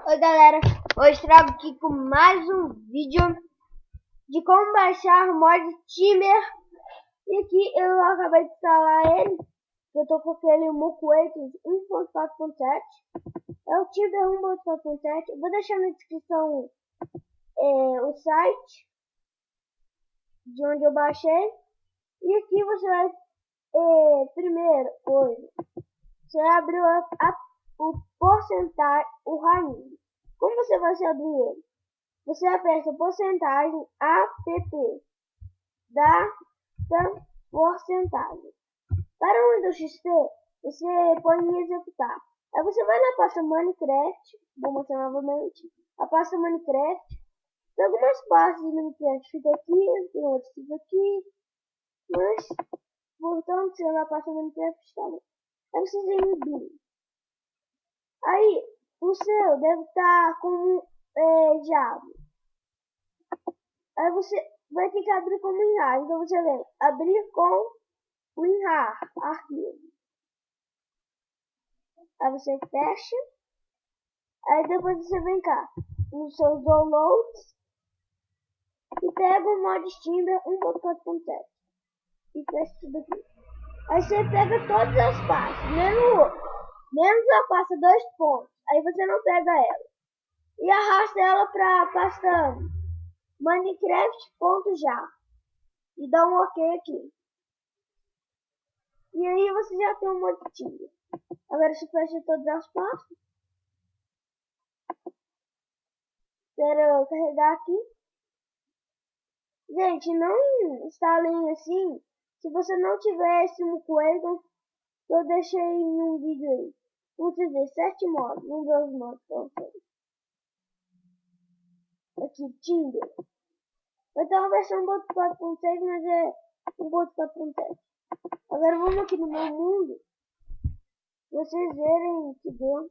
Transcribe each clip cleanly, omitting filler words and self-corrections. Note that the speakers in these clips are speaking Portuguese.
Oi galera, hoje trago aqui com mais um vídeo de como baixar o mod Timber. E aqui eu acabei de instalar ele, eu tô com aquele Mokuetos 1.4.7. É o Timber 1.4.7. Eu vou deixar na descrição o site de onde eu baixei. E aqui você vai, primeiro coisa, você abre o porcentagem, o RAID. Como você vai abrir ele? Você aperta porcentagem app da porcentagem. Para o Windows XP, você põe em executar. Aí você vai na pasta Minecraft, vou mostrar novamente, a pasta Minecraft. Tem algumas pastas de Minecraft, fica aqui, tem outras fica aqui, mas voltando ser na pasta Minecraft está bom. Aí você vem em Bin. Aí o seu deve estar com Java. Aí você vai ter que abrir com o WinRAR. Então você vem abrir com o WinRAR, arquivo. Aí você fecha. Aí depois você vem cá nos seus downloads e pega o mod Timber 1.4.7 e fecha tudo aqui. Aí você pega todas as pastas, menos a pasta 2 pontos. Aí você não pega ela. E arrasta ela para a pasta Minecraft.jar e dá um OK aqui. E aí você já tem um mod Timber. Agora você fecha todas as pastas. Espera eu carregar aqui. Gente, não instalem assim se você não tiver esse Mokuetos que eu deixei em um vídeo aí. Vamos dizer, 7 mods. Vamos ver os mods pra vocês. Aqui, Timber. Vai ter uma versão 1.4.6, mas é 1.4.7. Agora vamos aqui no meu mundo. Vocês verem que deu.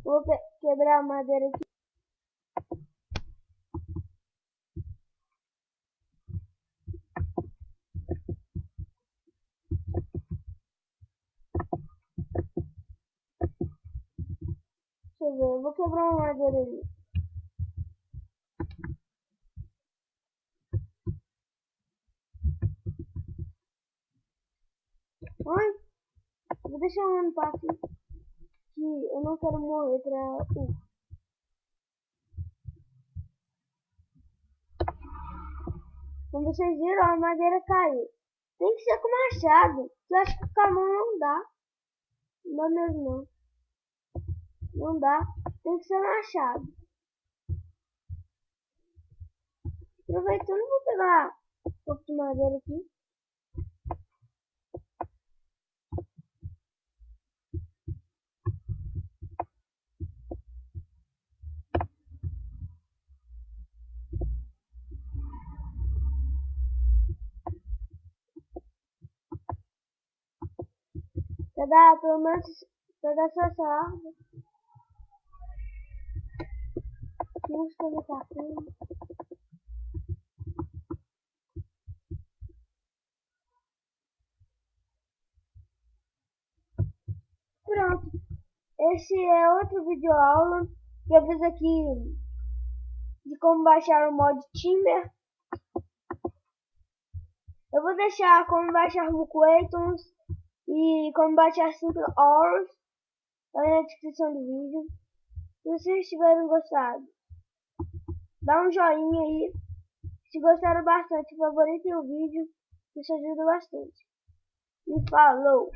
Vou quebrar a madeira aqui. Deixa eu ver, eu vou quebrar uma madeira ali. Oi? Vou deixar um ano para aqui. Que eu não quero morrer pra... Como vocês viram, a madeira caiu. Tem que ser com machado. Que eu acho que com a mão não dá. Não dá mesmo não. Não dá. Tem que ser machado. Aproveitando, vou pegar um pouco de madeira aqui. Pegar pelo menos pegar só essa árvore. Custa no cartão. Pronto. Esse é outro vídeo aula que eu fiz aqui de como baixar o mod Timber. Eu vou deixar como baixar Mokuetos e como baixar Simple Auros aí na descrição do vídeo. Se vocês tiverem gostado, dá um joinha aí. Se gostaram bastante, favoritem o vídeo, isso ajuda bastante. E falou!